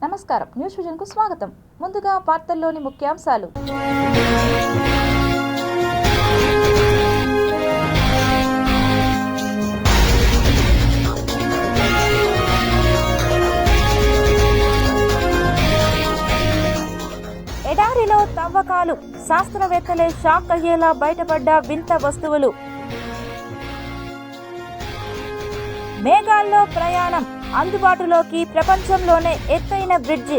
నమస్కారం, news vision కు స్వాగతం. ముందుగా వార్తల్లోని ముఖ్యాంశాలు. ఎడారిలో తవ్వకాలు, శాస్త్రవేత్తలే షాక్ అయ్యేలా బయటపడ్డ వింత వస్తువులు. మేఘాల్లో ప్రయాణం, అందుబాటులోకి ప్రపంచంలోనే ఎత్తైన బ్రిడ్జి.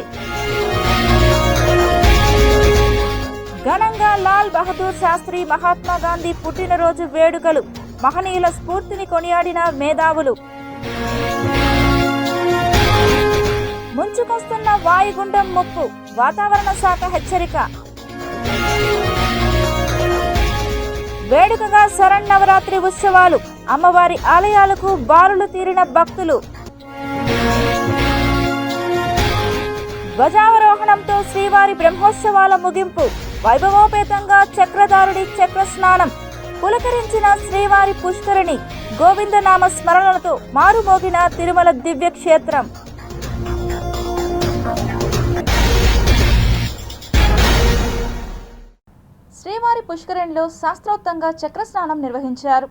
ఘనంగా లాల్ బహదూర్ శాస్త్రి మహాత్మా గాంధీ పుట్టినరోజు వేడుకలు, మహనీయుల స్ఫూర్తిని కొనియాడిన మేధావులు. ముంచుకొస్తున్న వాయుగుండం ముప్పు, వాతావరణ శాఖ హెచ్చరిక. వేడుకగా శరన్నవరాత్రి ఉత్సవాలు, అమ్మవారి ఆలయాలకు బారులు తీరిన భక్తులు. ధ్వజావరోహణంతో శ్రీవారి బ్రహ్మోత్సవాల ముగింపు, వైభవోపేతంగా చక్రధారుడి చక్ర స్నానం, పులకరించిన శ్రీవారి పుష్కరిణి, గోవిందనామ స్మరణలతో మారుమోగిన తిరుమల దివ్యక్షేత్రం. శ్రీవారి పుష్కరిణిలో శాస్త్రోక్తంగా చక్రస్నానం నిర్వహించారు.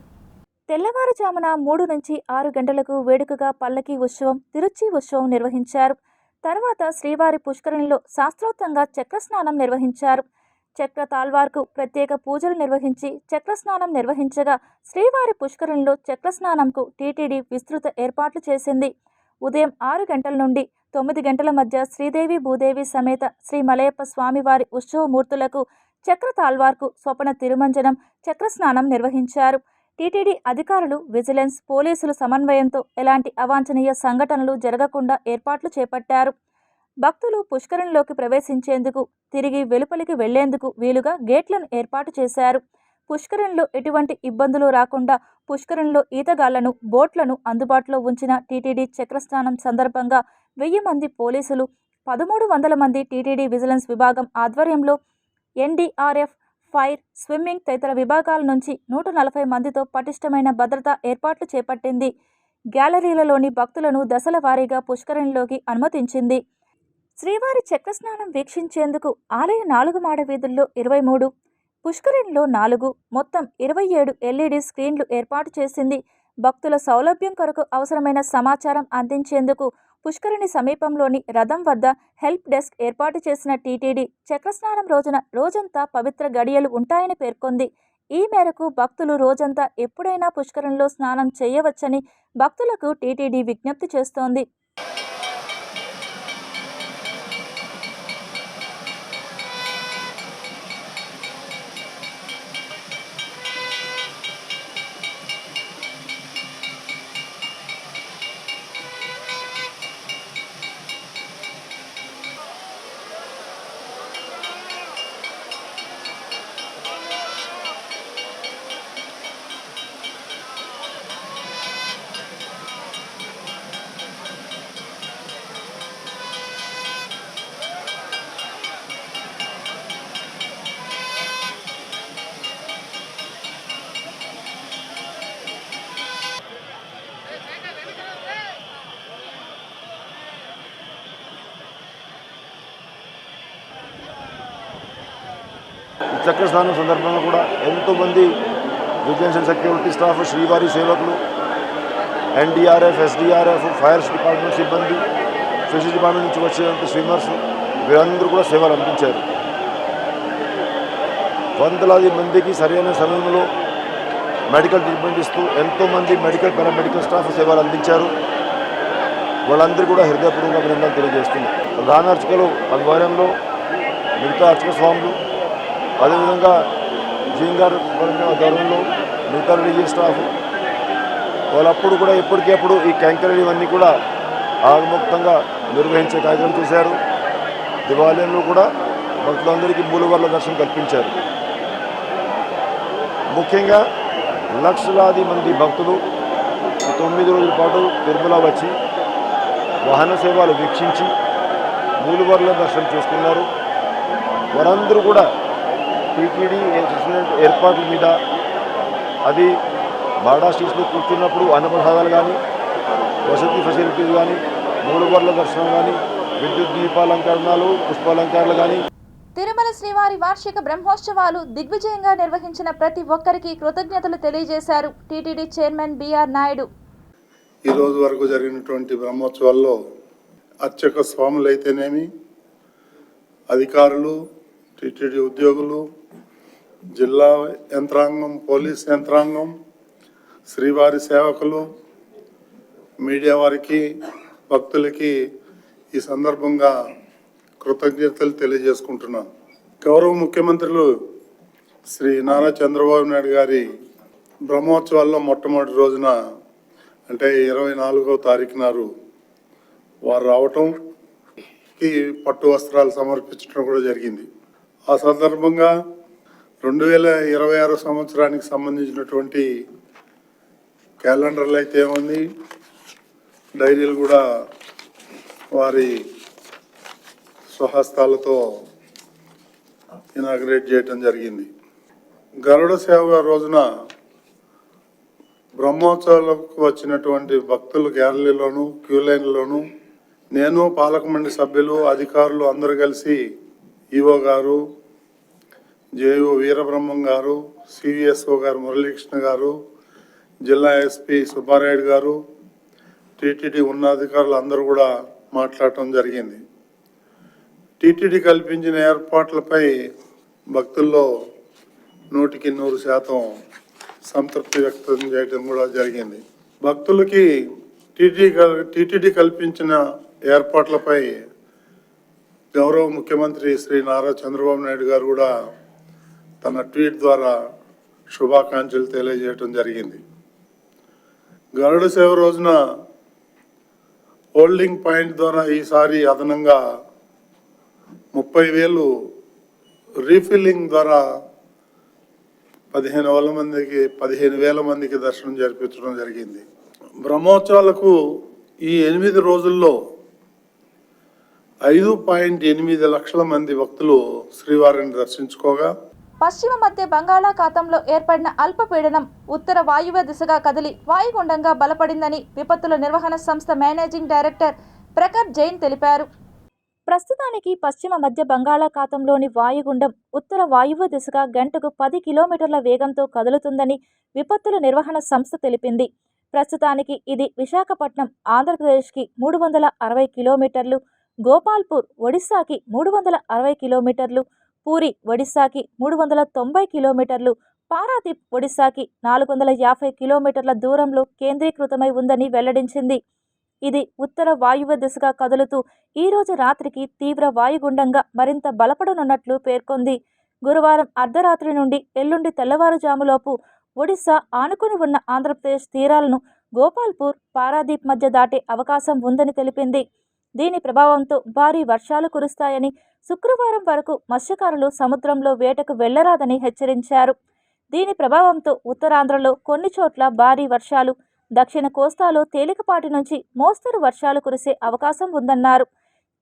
తెల్లవారుజామున 3 నుంచి 6 గంటలకు వేడుకగా పల్లకి ఉత్సవం, తిరుచి ఉత్సవం నిర్వహించారు. తర్వాత శ్రీవారి పుష్కరిణిలో శాస్త్రోక్తంగా చక్రస్నానం నిర్వహించారు. చక్ర తాల్వార్కు ప్రత్యేక పూజలు నిర్వహించి చక్రస్నానం నిర్వహించగా, శ్రీవారి పుష్కరిణిలో చక్రస్నానంకు టీటీడీ విస్తృత ఏర్పాట్లు చేసింది. ఉదయం 6 గంటల నుండి 9 గంటల మధ్య శ్రీదేవి భూదేవి సమేత శ్రీ మలయప్ప స్వామివారి ఉత్సవమూర్తులకు చక్ర తాల్వార్కు స్వపన తిరుమంజనం, చక్రస్నానం నిర్వహించారు. టీటీడీ అధికారులు, విజిలెన్స్, పోలీసులు సమన్వయంతో ఎలాంటి అవాంఛనీయ సంఘటనలు జరగకుండా ఏర్పాట్లు చేపట్టారు. భక్తులు పుష్కరిణిలోకి ప్రవేశించేందుకు, తిరిగి వెలుపలికి వెళ్లేందుకు వీలుగా గేట్లను ఏర్పాటు చేశారు. పుష్కరిణిలో ఎటువంటి ఇబ్బందులు రాకుండా పుష్కరిణిలో ఈతగాళ్లను, బోట్లను అందుబాటులో ఉంచిన టీటీడీ చక్రస్నానం సందర్భంగా 1000 మంది పోలీసులు, 1300 మంది టీటీడీ విజిలెన్స్ విభాగం ఆధ్వర్యంలో ఎన్డీఆర్ఎఫ్, ఫైర్, స్విమ్మింగ్ తదితర విభాగాల నుంచి 140 మందితో పటిష్టమైన భద్రతా ఏర్పాట్లు చేపట్టింది. గ్యాలరీలలోని భక్తులను దశల వారీగా పుష్కరిణిలోకి అనుమతించింది. శ్రీవారి చక్రస్నానం వీక్షించేందుకు ఆలయ 4 మాడ వీధుల్లో 23, పుష్కరిణిలో 4, మొత్తం 27 ఎల్ఈడి స్క్రీన్లు ఏర్పాటు చేసింది. భక్తుల సౌలభ్యం కొరకు అవసరమైన సమాచారం అందించేందుకు పుష్కరిణి సమీపంలోని రథం వద్ద హెల్ప్ డెస్క్ ఏర్పాటు చేసిన టీటీడీ చక్రస్నానం రోజున రోజంతా పవిత్ర గడియలు ఉంటాయని పేర్కొంది. ఈ మేరకు భక్తులు రోజంతా ఎప్పుడైనా పుష్కరిణిలో స్నానం చేయవచ్చని భక్తులకు టీటీడీ విజ్ఞప్తి చేస్తోంది. చక్ర స్నానం సందర్భంగా కూడా ఎంతోమంది విజిలెన్స్ అండ్ సెక్యూరిటీ స్టాఫ్, శ్రీవారి సేవకులు, ఎన్డీఆర్ఎఫ్, ఎస్డీఆర్ఎఫ్, ఫైర్ డిపార్ట్మెంట్ సిబ్బంది, ఫిషరీస్ డిపార్ట్మెంట్ నుంచి వచ్చేంత స్విమ్మర్స్, వీరందరూ కూడా సేవలు అందించారు. వందలాది మందికి సరైన సమయంలో మెడికల్ ట్రీట్మెంట్ ఇస్తూ ఎంతోమంది మెడికల్, పారామెడికల్ స్టాఫ్ సేవలు అందించారు. వాళ్ళందరూ కూడా హృదయపూర్వక అభినందనలు తెలియజేస్తున్నారు. ప్రధాన అర్చకులు ఆధ్వర్యంలో మిగతా అర్చక స్వాములు, అదేవిధంగా జీంగార్ ఆధ్వర్యంలో మిగతా రిలీజియస్ స్టాఫ్ వాళ్ళప్పుడు కూడా ఎప్పటికప్పుడు ఈ క్యాంకర్ ఇవన్నీ కూడా ఆగముక్తంగా నిర్వహించే కార్యక్రమం చేశారు. దేవాలయంలో కూడా భక్తులందరికీ మూలవర్ల దర్శనం కల్పించారు. ముఖ్యంగా లక్షలాది మంది భక్తులు 9 రోజుల పాటు తిరుమల వచ్చి వాహన సేవలు వీక్షించి మూలవర్ల దర్శనం చేసుకున్నారు. వారందరూ కూడా టీటీడీ ఏర్పాట్ల మీద, అది బాడా స్టేషన్లో కూర్చున్నప్పుడు అన్నప్రసాదాలు కానీ, వసతి ఫెసిలిటీస్ కానీ, మూలవర్ల దర్శనం కానీ, విద్యుత్ పుష్పాలంకరణలు కానీ. తిరుమల శ్రీవారి వార్షిక బ్రహ్మోత్సవాలు దిగ్విజయంగా నిర్వహించిన ప్రతి ఒక్కరికి కృతజ్ఞతలు తెలియజేశారు టీటీడీ చైర్మన్ బిఆర్ నాయుడు. ఈ రోజు వరకు జరిగినటువంటి బ్రహ్మోత్సవాల్లో అర్చక స్వాములైతేనేమి, అధికారులు, టీటీడీ ఉద్యోగులు, జిల్లా యంత్రాంగం, పోలీస్ యంత్రాంగం, శ్రీవారి సేవకులు, మీడియా వారికి, భక్తులకి ఈ సందర్భంగా కృతజ్ఞతలు తెలియజేసుకుంటున్నాను. గౌరవ ముఖ్యమంత్రులు శ్రీ నారా చంద్రబాబు నాయుడు గారి బ్రహ్మోత్సవాల్లో మొట్టమొదటి రోజున అంటే 24వ తారీఖు నాడు వారు రావటంకి పట్టు వస్త్రాలు సమర్పించడం కూడా జరిగింది. ఆ సందర్భంగా 2026 సంవత్సరానికి సంబంధించినటువంటి క్యాలెండర్లు అయితే ఏముంది, డైరీలు కూడా వారి స్వహస్తాలతో ఇనాగ్రేట్ చేయటం జరిగింది. గరుడ సేవ రోజున బ్రహ్మోత్సవాలకు వచ్చినటువంటి భక్తుల గ్యాలరీలోను, క్యూ లైన్లోను నేను, పాలక మండలి సభ్యులు, అధికారులు అందరూ కలిసి ఈఓ గారు, జేఓ వీరబ్రహ్మం గారు, సివిఎస్ఓ గారు మురళీకృష్ణ గారు, జిల్లా ఎస్పీ సుబ్బారాయుడు గారు, టీటీడీ ఉన్నతాధికారులు అందరూ కూడా మాట్లాడటం జరిగింది. టీటీడీ కల్పించిన ఏర్పాట్లపై భక్తుల్లో 100% సంతృప్తి వ్యక్తం చేయడం కూడా జరిగింది. భక్తులకి టీటీడీ కల్పించిన ఏర్పాట్లపై గౌరవ ముఖ్యమంత్రి శ్రీ నారా చంద్రబాబు నాయుడు గారు కూడా తన ట్వీట్ ద్వారా శుభాకాంక్షలు తెలియజేయడం జరిగింది. గరుడ సేవ రోజున హోల్డింగ్ పాయింట్ ద్వారా ఈసారి అదనంగా 30,000 రీఫిల్లింగ్ ద్వారా 15,000 మందికి దర్శనం జరిపించడం జరిగింది. బ్రహ్మోత్సవాలకు ఈ 8 రోజుల్లో 5.8 లక్షల మంది భక్తులు శ్రీవారిని దర్శించుకోగా, పశ్చిమ మధ్య బంగాళాఖాతంలో ఏర్పడిన అల్పపీడనం ఉత్తర వాయువ్య దిశగా కదిలి వాయుగుండంగా బలపడిందని విపత్తుల నిర్వహణ సంస్థ మేనేజింగ్ డైరెక్టర్ ప్రఖర్ జైన్ తెలిపారు. ప్రస్తుతానికి పశ్చిమ మధ్య బంగాళాఖాతంలోని వాయుగుండం ఉత్తర వాయువ్య దిశగా గంటకు 10 కిలోమీటర్ల వేగంతో కదులుతుందని విపత్తుల నిర్వహణ సంస్థ తెలిపింది. ప్రస్తుతానికి ఇది విశాఖపట్నం ఆంధ్రప్రదేశ్కి 360 కిలోమీటర్లు, గోపాల్పూర్ ఒడిశాకి 360 కిలోమీటర్లు, పూరి ఒడిశాకి 390 కిలోమీటర్లు, పారాదీప్ ఒడిశాకి 450 కిలోమీటర్ల దూరంలో కేంద్రీకృతమై ఉందని వెల్లడించింది. ఇది ఉత్తర వాయువ్య దిశగా కదులుతూ ఈ రోజు రాత్రికి తీవ్ర వాయుగుండంగా మరింత బలపడనున్నట్లు పేర్కొంది. గురువారం అర్ధరాత్రి నుండి ఎల్లుండి తెల్లవారుజాములోపు ఒడిశా ఆనుకుని ఉన్న ఆంధ్రప్రదేశ్ తీరాలను గోపాల్పూర్, పారాదీప్ మధ్య దాటే అవకాశం ఉందని తెలిపింది. దీని ప్రభావంతో భారీ వర్షాలు కురుస్తాయని, శుక్రవారం వరకు మత్స్యకారులు సముద్రంలో వేటకు వెళ్లరాదని హెచ్చరించారు. దీని ప్రభావంతో ఉత్తరాంధ్రలో కొన్ని చోట్ల భారీ వర్షాలు, దక్షిణ కోస్తాలో తేలికపాటి నుంచి మోస్తరు వర్షాలు కురిసే అవకాశం ఉందన్నారు.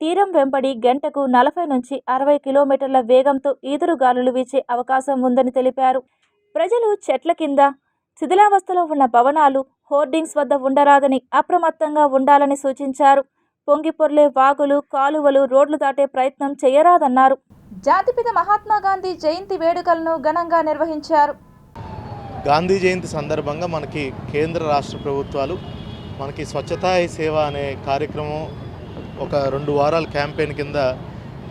తీరం వెంబడి గంటకు 40 నుంచి 60 కిలోమీటర్ల వేగంతో ఈదురుగాలులు వీచే అవకాశం ఉందని తెలిపారు. ప్రజలు చెట్ల కింద, శిథిలావస్థలో ఉన్న భవనాలు, హోర్డింగ్స్ వద్ద ఉండరాదని, అప్రమత్తంగా ఉండాలని సూచించారు. పొంగిపొర్లే వాగులు, కాలువలు, రోడ్లు దాటే ప్రయత్నం చేయరాదన్నారు. జాతిపిత మహాత్మా గాంధీ జయంతి వేడుకలను ఘనంగా నిర్వహించారు. గాంధీ జయంతి సందర్భంగా మనకి కేంద్ర రాష్ట్ర ప్రభుత్వాలు మనకి స్వచ్ఛతా హీ సేవ అనే కార్యక్రమం ఒక 2 వారాల క్యాంపెయిన్ కింద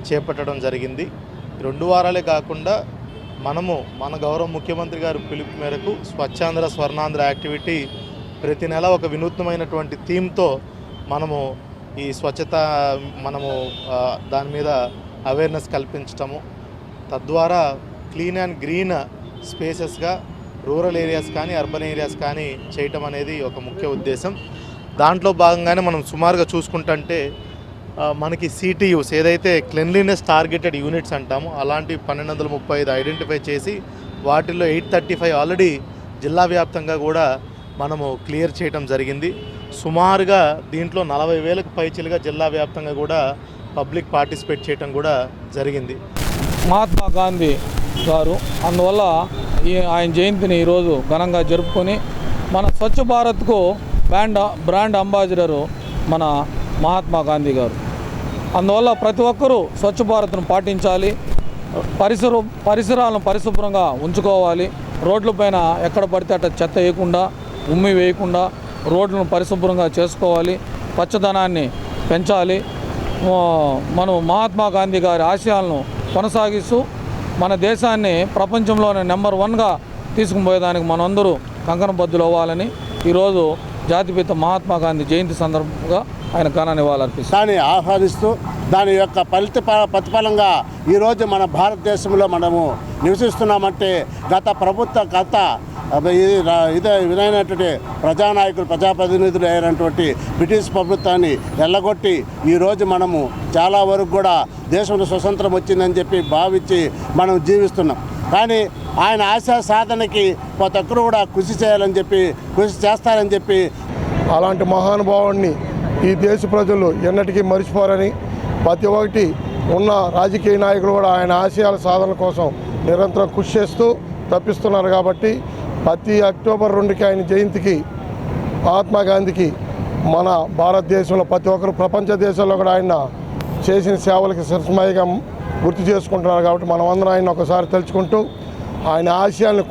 చేపట్టడం జరిగింది. 2 వారాలే కాకుండా మనము మన గౌరవ ముఖ్యమంత్రి గారి పిలుపు మేరకు స్వచ్ఛాంధ్ర స్వర్ణాంధ్ర యాక్టివిటీ ప్రతి నెల ఒక వినూత్నమైనటువంటి థీమ్తో మనము ఈ స్వచ్ఛత దాని మీద అవేర్నెస్ కల్పించటము, తద్వారా క్లీన్ అండ్ గ్రీన్ స్పేసెస్గా రూరల్ ఏరియాస్ కానీ అర్బన్ ఏరియాస్ కానీ చేయటం అనేది ఒక ముఖ్య ఉద్దేశం. దాంట్లో భాగంగానే మనం సుమారుగా చూసుకుంటుంటే మనకి సిటీయూస్ ఏదైతే క్లెన్లీనెస్ టార్గెటెడ్ యూనిట్స్ అంటామో అలాంటి 1235 ఐడెంటిఫై చేసి వాటిల్లో 835 ఆల్రెడీ జిల్లా వ్యాప్తంగా కూడా మనము క్లియర్ చేయడం జరిగింది. సుమారుగా దీంట్లో 40,000కు పైచిలుగా జిల్లా వ్యాప్తంగా కూడా పబ్లిక్ పార్టిసిపేట్ చేయడం కూడా జరిగింది. మహాత్మా గాంధీ గారు అందువల్ల ఆయన జయంతిని ఈరోజు ఘనంగా జరుపుకొని మన స్వచ్ఛ భారత్కు బ్రాండ్ అంబాసిడరు మన మహాత్మా గాంధీ గారు. అందువల్ల ప్రతి ఒక్కరూ స్వచ్ఛ భారత్ను పాటించాలి. పరిసరాలను పరిశుభ్రంగా ఉంచుకోవాలి. రోడ్లపైన ఎక్కడ పడితే అట్లా చెత్త వేయకుండా, ఉమ్మి వేయకుండా రోడ్లను పరిశుభ్రంగా చేసుకోవాలి. పచ్చదనాన్ని పెంచాలి. మనం మహాత్మా గాంధీ గారి ఆశయాలను కొనసాగిస్తూ మన దేశాన్ని ప్రపంచంలోనే నెంబర్ 1గా తీసుకుపోయేదానికి మనందరూ కంకణబద్దులు అవ్వాలని ఈరోజు జాతిపిత మహాత్మా గాంధీ జయంతి సందర్భంగా ఆయన ఘన నివాళులర్పిస్తారు. దాన్ని ఆహ్వానిస్తూ దాని యొక్క ప్రతిఫలంగా ఈరోజు మన భారతదేశంలో మనము నివసిస్తున్నామంటే ఇదైనటువంటి ప్రజానాయకులు, ప్రజాప్రతినిధులు అయినటువంటి బ్రిటిష్ ప్రభుత్వాన్ని ఎల్లగొట్టి ఈరోజు మనము చాలా వరకు కూడా దేశంలో స్వతంత్రం వచ్చిందని చెప్పి భావించి మనం జీవిస్తున్నాం. కానీ ఆయన ఆశా సాధనకి ప్రతి ఒక్కరు కూడా కృషి చేస్తారని చెప్పి అలాంటి మహానుభావుడిని ఈ దేశ ప్రజలు ఎన్నటికీ మర్చిపోరని, ప్రతి ఒక్కటి ఉన్న రాజకీయ నాయకులు కూడా ఆయన ఆశయాల సాధన కోసం నిరంతరం కృషి చేస్తూ తప్పిస్తున్నారు. కాబట్టి ప్రతి అక్టోబర్ 2కి ఆయన జయంతికి, మహాత్మా గాంధీకి మన భారతదేశంలో ప్రతి ఒక్కరు ప్రపంచ దేశాల్లో కూడా ఆయన చేసిన సేవలకి సరసమయ్యగా గుర్తు చేసుకుంటున్నారు. కాబట్టి మనమందరం ఆయన ఒకసారి తలుచుకుంటూ ఆయన ఆశయాలను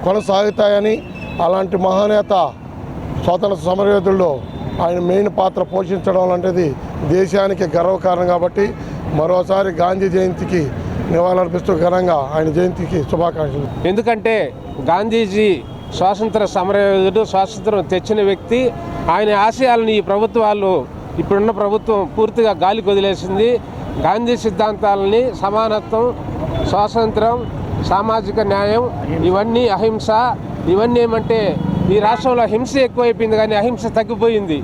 కొనసాగుతాయని, అలాంటి మహానేత స్వాతంత్ర సమరయోధుల్లో ఆయన మెయిన్ పాత్ర పోషించడం లాంటిది దేశానికి గర్వకారణం. కాబట్టి మరోసారి గాంధీ జయంతికి నివాళులర్పిస్తూ ఘనంగా ఆయన జయంతికి శుభాకాంక్షలు. ఎందుకంటే గాంధీజీ స్వాతంత్ర సమరయోధుడు, స్వాతంత్రం తెచ్చిన వ్యక్తి. ఆయన ఆశయాలను ఈ ప్రభుత్వాలు, ఇప్పుడున్న ప్రభుత్వం పూర్తిగా గాలికి వదిలేసింది. గాంధీ సిద్ధాంతాలని సమానత్వం, స్వాతంత్రం, సామాజిక న్యాయం, ఇవన్నీ అహింస, ఇవన్నీ ఏమంటే ఈ రాష్ట్రంలో హింస ఎక్కువైపోయింది కానీ అహింస తగ్గిపోయింది.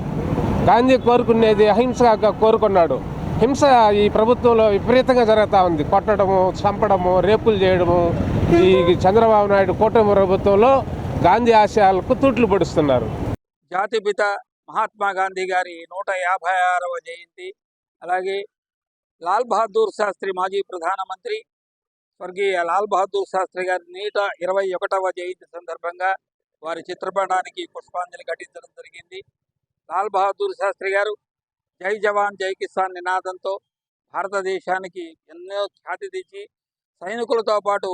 గాంధీ కోరుకునేది అహింసగా కోరుకున్నాడు. హింస ఈ ప్రభుత్వంలో విపరీతంగా జరుగుతూ ఉంది. కొట్టడము, చంపడము, రేపులు చేయడము. ఈ చంద్రబాబు నాయుడు కూటమి ప్రభుత్వంలో గాంధీ ఆశయాలకు తూట్లు పొడుస్తున్నారు. జాతిపిత మహాత్మా గాంధీ గారి 156వ జయంతి, అలాగే లాల్ బహదూర్ శాస్త్రి మాజీ ప్రధానమంత్రి స్వర్గీయ లాల్ బహదూర్ శాస్త్రి గారి 121వ జయంతి సందర్భంగా వారి చిత్రపటానికి పుష్పాంజలి ఘటించడం జరిగింది. లాల్ బహదూర్ శాస్త్రి గారు జై జవాన్ జై కిసాన్ నినాదంతో భారతదేశానికి ఎన్నో ఖ్యాతి తెచ్చి, సైనికులతో పాటు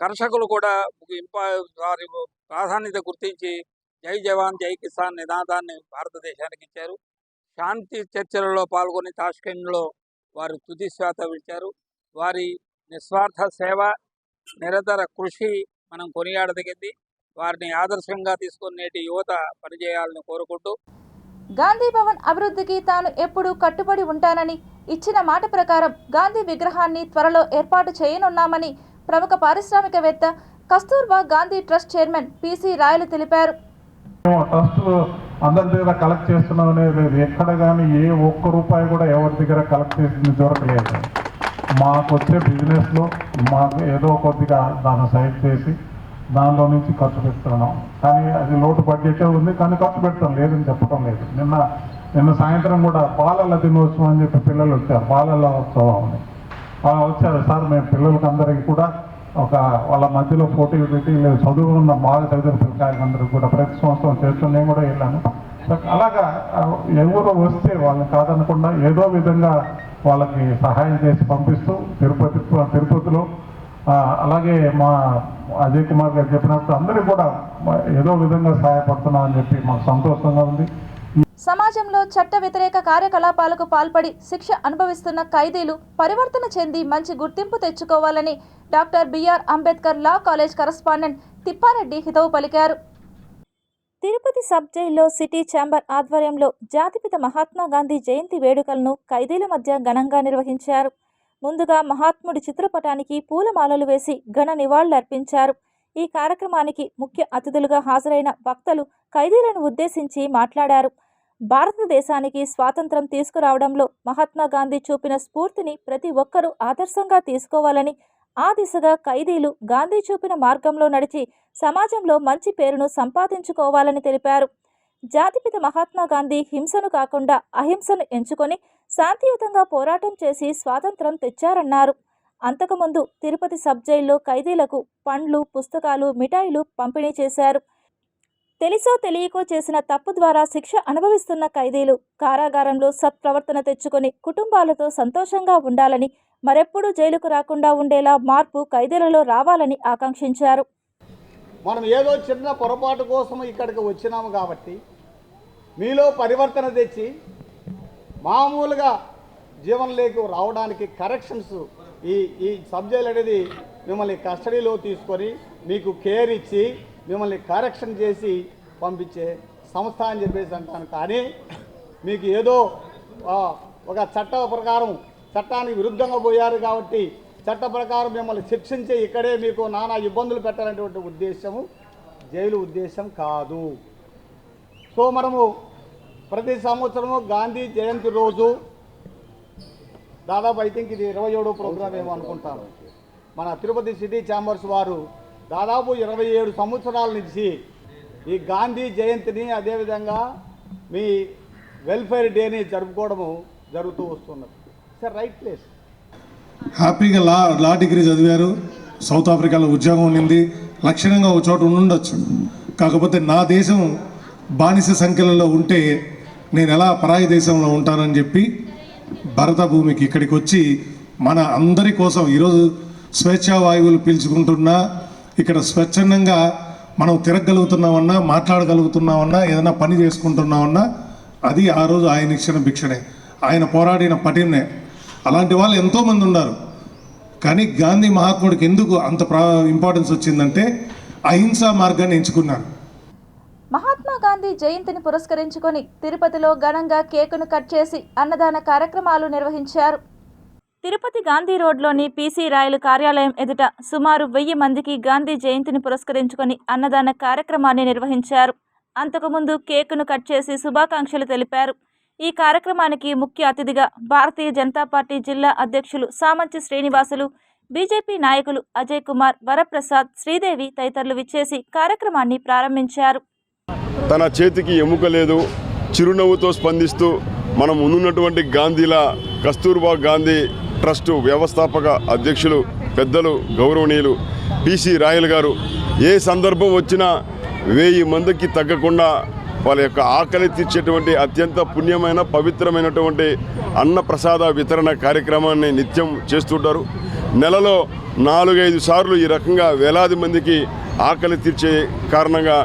కర్షకులు కూడా వారి ప్రాధాన్యత గుర్తించి జై జవాన్ జై కిసాన్ నినాదాన్ని భారతదేశానికి ఇచ్చారు. శాంతి చర్చలలో పాల్గొని తాష్కెంట్లో వారు తుది శ్వాస విడిచారు. వారి నిస్వార్థ సేవ, నిరంతర కృషి మనం కొనియాడదగింది. వారిని ఆదర్శంగా తీసుకుని నేటి యువత పనిచేయాలని కోరుకుంటూ, గాంధీ భవన్ అభివృద్ధికి తాను ఎప్పుడూ కట్టుబడి ఉంటానని, ఇచ్చిన మాట ప్రకారం గాంధీ విగ్రహాన్ని త్వరలో ఏర్పాటు చేయనున్నామని ప్రముఖ పారిశ్రామికవేత్త Kasturba Gandhi trust chairman P C Rayalu తెలిపారు. ట్రస్ట్ అందరి దగ్గర కలెక్ట్ చేస్తున్నాం అనేది ఎక్కడ కానీ ఏ ఒక్క రూపాయి కూడా ఎవరి దగ్గర కలెక్ట్ చేసింది దొరకలేదు. మాకు వచ్చే బిజినెస్లో మాకు ఏదో కొద్దిగా దాన్ని సైడ్ చేసి దానిలో నుంచి ఖర్చు పెడుతున్నాం. కానీ అది లోటు బడ్జెటే ఉంది, కానీ ఖర్చు పెడతాం లేదని చెప్పడం లేదు. నిన్న సాయంత్రం కూడా పాలల దినోత్సవం అని చెప్పి పిల్లలు వచ్చారు. పాలల ఉత్సవం ఉంది వచ్చారు సార్. మేము పిల్లలకి అందరికీ కూడా వాళ్ళ మధ్యలో పోటీ పెట్టి చదువుకున్న బాగా చదివిన పిల్లకాయలందరికీ కూడా ప్రతి సంవత్సరం చేస్తూ నేను కూడా వెళ్ళాను. అలాగా ఎవరు వస్తే వాళ్ళని కాదనకుండా ఏదో విధంగా వాళ్ళకి సహాయం చేసి పంపిస్తూ తిరుపతిలో అలాగే మా అజయ్ కుమార్ గారు చెప్పినట్టు అందరికీ కూడా ఏదో విధంగా సహాయపడుతున్నాం అని చెప్పి మాకు సంతోషంగా ఉంది. సమాజంలో చట్ట వ్యతిరేక కార్యకలాపాలకు పాల్పడి శిక్ష అనుభవిస్తున్న ఖైదీలు పరివర్తన చెంది మంచి గుర్తింపు తెచ్చుకోవాలని doctor BR Ambedkar law college correspondent Thippareddy హితవు పలికారు. తిరుపతి సబ్ జైల్లో సిటీ ఛాంబర్ ఆధ్వర్యంలో జాతిపిత మహాత్మా గాంధీ జయంతి వేడుకలను ఖైదీల మధ్య ఘనంగా నిర్వహించారు. ముందుగా మహాత్ముడి చిత్రపటానికి పూలమాలలు వేసి ఘన నివాళులర్పించారు. ఈ కార్యక్రమానికి ముఖ్య అతిథులుగా హాజరైన వక్తలు ఖైదీలను ఉద్దేశించి మాట్లాడారు. భారతదేశానికి స్వాతంత్రం తీసుకురావడంలో మహాత్మా గాంధీ చూపిన స్ఫూర్తిని ప్రతి ఒక్కరూ ఆదర్శంగా తీసుకోవాలని, ఆ దిశగా ఖైదీలు గాంధీ చూపిన మార్గంలో నడిచి సమాజంలో మంచి పేరును సంపాదించుకోవాలని తెలిపారు. జాతిపిత మహాత్మా గాంధీ హింసను కాకుండా అహింసను ఎంచుకొని శాంతియుతంగా పోరాటం చేసి స్వాతంత్రం తెచ్చారన్నారు. అంతకుముందు తిరుపతి సబ్ జైల్లో ఖైదీలకు పండ్లు, పుస్తకాలు, మిఠాయిలు పంపిణీ చేశారు. తెలిసో తెలియకో చేసిన తప్పు ద్వారా శిక్ష అనుభవిస్తున్న ఖైదీలు కారాగారంలో సత్ప్రవర్తన తెచ్చుకొని కుటుంబాలతో సంతోషంగా ఉండాలని, మరెప్పుడూ జైలుకు రాకుండా ఉండేలా మార్పు ఖైదీలలో రావాలని ఆకాంక్షించారు. మనం ఏదో చిన్న పొరపాటు కోసం ఇక్కడికి వచ్చినాము కాబట్టి మీలో పరివర్తన తెచ్చి మామూలుగా జీవనంలోకి రావడానికి కరెక్షన్స్ ఈ సబ్జెక్ట్ అనేది మిమ్మల్ని కస్టడీలో తీసుకొని మీకు కేర్ ఇచ్చి మిమ్మల్ని కరెక్షన్ చేసి పంపించే సంస్థ అని చెప్పేసి అంటాను. కానీ మీకు ఏదో ఒక చట్ట ప్రకారం చట్టానికి విరుద్ధంగా పోయారు కాబట్టి చట్ట ప్రకారం మిమ్మల్ని శిక్షించి ఇక్కడే మీకు నానా ఇబ్బందులు పెట్టాలనేటువంటి ఉద్దేశము జైలు ఉద్దేశం కాదు. సో మనము ప్రతి సంవత్సరము గాంధీ జయంతి రోజు దాదాపు ఐ థింక్ ఇది 27వ ప్రోగ్రాం ఏమో అనుకుంటాను. మన తిరుపతి సిటీ ఛాంబర్స్ వారు దాదాపు 27 సంవత్సరాల నుంచి ఈ గాంధీ జయంతిని అదేవిధంగా మీ వెల్ఫేర్ డేని జరుపుకోవడము జరుగుతూ వస్తున్నది. Sir right place. హ్యాపీగా లా డిగ్రీ చదివారు, సౌత్ ఆఫ్రికాలో ఉద్యోగం ఉండింది, లక్షణంగా ఒక చోట ఉండుండొచ్చు. కాకపోతే నా దేశం బానిస సంఖ్యలలో ఉంటే నేను ఎలా పరాయి దేశంలో ఉంటానని చెప్పి భరత భూమికి ఇక్కడికి వచ్చి మన అందరి కోసం ఈరోజు స్వేచ్ఛా వాయువులు పీల్చుకుంటున్నా, ఇక్కడ స్వచ్ఛందంగా మనం తిరగలుగుతున్నామన్నా, మాట్లాడగలుగుతున్నామన్నా, ఏదైనా పని చేసుకుంటున్నామన్నా అది ఆ రోజు ఆయన ఇచ్చిన భిక్షనే, ఆయన పోరాడిన పటినే. అలాంటి వాళ్ళు ఎంతోమంది ఉన్నారు. కానీ గాంధీ మహాత్ముడికి ఎందుకు అంత ఇంపార్టెన్స్ వచ్చిందంటే అహింసా మార్గాన్ని ఎంచుకున్నారు. మహాత్మా గాంధీ జయంతిని పురస్కరించుకొని తిరుపతిలో ఘనంగా కేకును కట్ చేసి అన్నదాన కార్యక్రమాలు నిర్వహించారు. తిరుపతి గాంధీ రోడ్లోని పీసీ రాయలు కార్యాలయం ఎదుట సుమారు 1000 మందికి గాంధీ జయంతిని పురస్కరించుకొని అన్నదాన కార్యక్రమాన్ని నిర్వహించారు. అంతకుముందు కేకును కట్ చేసి శుభాకాంక్షలు తెలిపారు. ఈ కార్యక్రమానికి ముఖ్య అతిథిగా భారతీయ జనతా పార్టీ జిల్లా అధ్యక్షులు సామంచి శ్రీనివాసులు, బీజేపీ నాయకులు అజయ్ కుమార్, వరప్రసాద్, శ్రీదేవి తదితరులు విచ్చేసి కార్యక్రమాన్ని ప్రారంభించారు. తన చేతికి ఎముక లేదు, చిరునవ్వుతో స్పందిస్తూ మనం ముందున్నటువంటి గాంధీల కస్తూర్బా గాంధీ ట్రస్టు వ్యవస్థాపక అధ్యక్షులు పెద్దలు గౌరవనీయులు పీసీ రాయల్ గారు ఏ సందర్భం వచ్చినా 1000 మందికి తగ్గకుండా వాళ్ళ యొక్క ఆకలి తీర్చేటువంటి అత్యంత పుణ్యమైన పవిత్రమైనటువంటి అన్న ప్రసాద వితరణ కార్యక్రమాన్ని నిత్యం చేస్తుంటారు. నెలలో 4-5 సార్లు ఈ రకంగా వేలాది మందికి ఆకలి తీర్చే కారణంగా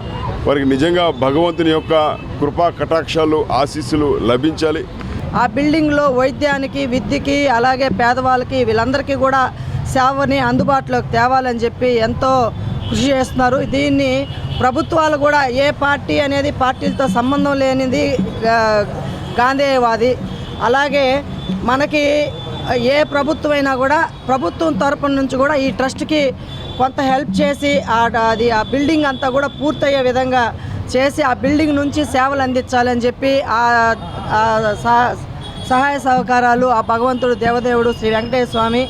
వారికి నిజంగా భగవంతుని యొక్క కృపా కటాక్షాలు ఆశీస్సులు లభించాలి. ఆ బిల్డింగ్లో వైద్యానికి, విద్యకి, అలాగే పేదవాళ్ళకి వీళ్ళందరికీ కూడా సేవని అందుబాటులోకి తేవాలని చెప్పి ఎంతో కృషి చేస్తున్నారు. దీన్ని ప్రభుత్వాలు కూడా, ఏ పార్టీ అనేది పార్టీలతో సంబంధం లేనిది గాంధేయవాది. అలాగే మనకి ఏ ప్రభుత్వం అయినా కూడా ప్రభుత్వం తరపున నుంచి కూడా ఈ ట్రస్ట్కి కొంత హెల్ప్ చేసి అది ఆ బిల్డింగ్ అంతా కూడా పూర్తయ్యే విధంగా చేసి ఆ బిల్డింగ్ నుంచి సేవలు అందించాలని చెప్పి సహాయ సహకారాలు ఆ భగవంతుడు దేవదేవుడు శ్రీ వెంకటేశ్వర స్వామి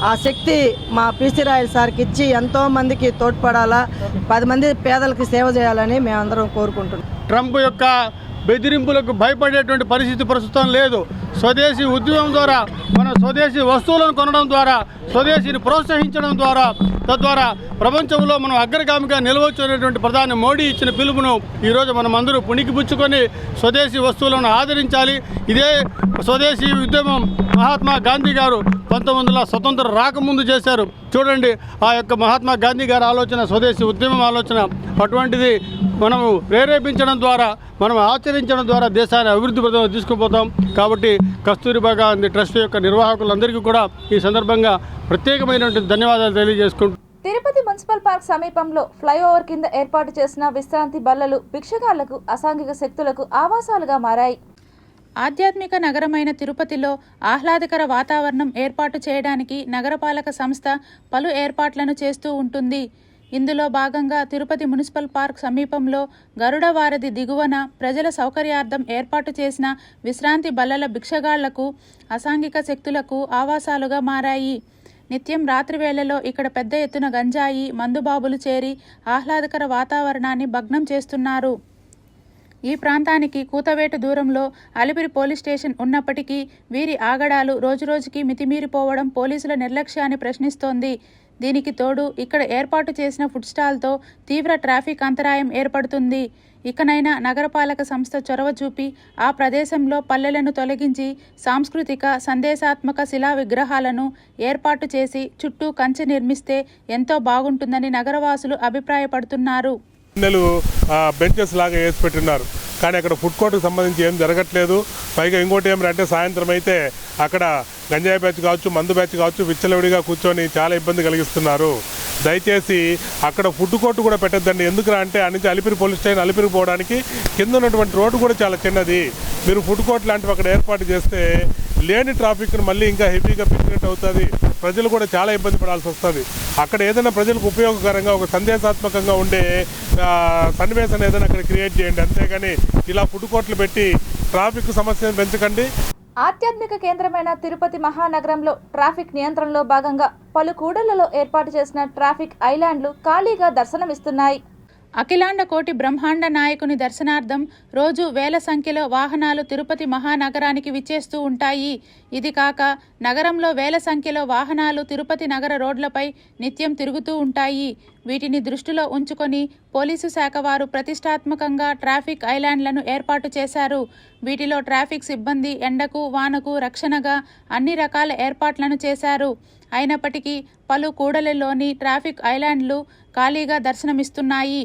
ఆ శక్తి మా పీసీ రాయల్ సార్కి ఇచ్చి ఎంతోమందికి తోడ్పడాలా, 10 మంది పేదలకు సేవ చేయాలని మేమందరం కోరుకుంటున్నాం. ట్రంప్ యొక్క బెదిరింపులకు భయపడేటువంటి పరిస్థితి ప్రస్తుతం లేదు. స్వదేశీ ఉద్యమం ద్వారా, మన స్వదేశీ వస్తువులను కొనడం ద్వారా, స్వదేశీని ప్రోత్సహించడం ద్వారా, తద్వారా ప్రపంచంలో మనం అగ్రగామిగా నిలవచ్చు అనేటువంటి ప్రధాని మోడీ ఇచ్చిన పిలుపును ఈరోజు మనం అందరూ పుణికిపుచ్చుకొని స్వదేశీ వస్తువులను ఆదరించాలి. ఇదే స్వదేశీ ఉద్యమం మహాత్మా గాంధీ గారు 1900 స్వతంత్రం రాకముందు చేశారు. చూడండి, ఆ యొక్క మహాత్మా గాంధీ గారి ఆలోచన స్వదేశీ ఉద్యమం ఆలోచన. అటువంటిది మనము ప్రేరేపించడం ద్వారా, మనం ఆచరించడం ద్వారా దేశాన్ని అభివృద్ధి పథంలో తీసుకుపోతాం. కాబట్టి కస్తూరిబా గాంధీ ట్రస్ట్ యొక్క నిర్వాహకులందరికీ కూడా ఈ సందర్భంగా ప్రత్యేకమైనటువంటి ధన్యవాదాలు తెలియజేసుకుంటూ, తిరుపతి మున్సిపల్ పార్క్ సమీపంలో ఫ్లైఓవర్ కింద ఏర్పాటు చేసిన విశ్రాంతి బల్లలు భిక్షగాళ్లకు, అసాంఘిక శక్తులకు ఆవాసాలుగా మారాయి. ఆధ్యాత్మిక నగరమైన తిరుపతిలో ఆహ్లాదకర వాతావరణం ఏర్పాటు చేయడానికి నగరపాలక సంస్థ పలు ఏర్పాట్లను చేస్తూ ఉంటుంది. ఇందులో భాగంగా తిరుపతి మున్సిపల్ పార్క్ సమీపంలో గరుడ వారధి దిగువన ప్రజల సౌకర్యార్థం ఏర్పాటు చేసిన విశ్రాంతి బల్లల భిక్షగాళ్లకు, అసాంఘిక శక్తులకు ఆవాసాలుగా మారాయి. నిత్యం రాత్రి వేళలో ఇక్కడ పెద్ద ఎత్తున గంజాయి, మందుబాబులు చేరి ఆహ్లాదకర వాతావరణాన్ని భగ్నం చేస్తున్నారు. ఈ ప్రాంతానికి కూతవేటు దూరంలో అలిపిరి పోలీస్ స్టేషన్ ఉన్నప్పటికీ వీరి ఆగడాలు రోజురోజుకి మితిమీరిపోవడం పోలీసుల నిర్లక్ష్యాన్ని ప్రశ్నిస్తోంది. దీనికి తోడు ఇక్కడ ఏర్పాటు చేసిన ఫుడ్ స్టాల్తో తీవ్ర ట్రాఫిక్ అంతరాయం ఏర్పడుతుంది. ఇకనైనా నగరపాలక సంస్థ చొరవ చూపి ఆ ప్రదేశంలో పల్లెలను తొలగించి సాంస్కృతిక సందేశాత్మక శిలా విగ్రహాలను ఏర్పాటు చేసి చుట్టూ కంచె నిర్మిస్తే ఎంతో బాగుంటుందని నగరవాసులు అభిప్రాయపడుతున్నారు. బెంచెస్ లాగా వేసి పెట్టున్నారు, కానీ అక్కడ ఫుడ్ కోర్టుకు సంబంధించి ఏం జరగట్లేదు. పైగా ఇంకోటి ఏమంటే సాయంత్రం అయితే అక్కడ గంజాయి బ్యాచ్ కావచ్చు, మందు బ్యాచ్ కావచ్చు, విచ్చలవిడిగా కూర్చొని చాలా ఇబ్బంది కలిగిస్తున్నారు. దయచేసి అక్కడ ఫుడ్ కోర్టు కూడా పెట్టద్దండి. ఎందుకురా అంటే ఆ నుంచి అలిపిరి పోలీస్ స్టేషన్ అలిపిరి పోవడానికి కింద ఉన్నటువంటి రోడ్డు కూడా చాలా చిన్నది. మీరు ఫుడ్ కోర్టు లాంటివి అక్కడ ఏర్పాటు చేస్తే లేని ట్రాఫిక్ను మళ్ళీ ఇంకా హెవీగా పెంచినట్టు అవుతుంది. ప్రజలు కూడా చాలా ఇబ్బంది పడాల్సి వస్తుంది. అక్కడ ఏదైనా ప్రజలకు ఉపయోగకరంగా ఒక సందేశాత్మకంగా ఉండే సన్నివేశాన్ని ఏదైనా అక్కడ క్రియేట్ చేయండి. అంతేగాని ఇలా ఫుడ్ కోర్టులు పెట్టి ట్రాఫిక్ సమస్యను పెంచకండి. ఆధ్యాత్మిక కేంద్రమైన తిరుపతి మహానగరంలో ట్రాఫిక్ నియంత్రణలో భాగంగా పలు కూడళ్లలో ఏర్పాటు చేసిన ట్రాఫిక్ ఐలాండ్లు ఖాళీగా దర్శనమిస్తున్నాయి. అఖిలాండ కోటి బ్రహ్మాండ నాయకుని దర్శనార్థం రోజు వేల సంఖ్యలో వాహనాలు తిరుపతి మహానగరానికి విచ్చేస్తూ ఉంటాయి. ఇది కాక నగరంలో వేల సంఖ్యలో వాహనాలు తిరుపతి నగర రోడ్లపై నిత్యం తిరుగుతూ ఉంటాయి. వీటిని దృష్టిలో ఉంచుకొని పోలీసు శాఖ వారు ప్రతిష్టాత్మకంగా ట్రాఫిక్ ఐలాండ్లను ఏర్పాటు చేశారు. వీటిలో ట్రాఫిక్ సిబ్బంది ఎండకు వానకు రక్షణగా అన్ని రకాల ఏర్పాట్లను చేశారు. అయినప్పటికీ పలు కూడలిలోని ట్రాఫిక్ ఐలాండ్లు ఖాళీగా దర్శనమిస్తున్నాయి.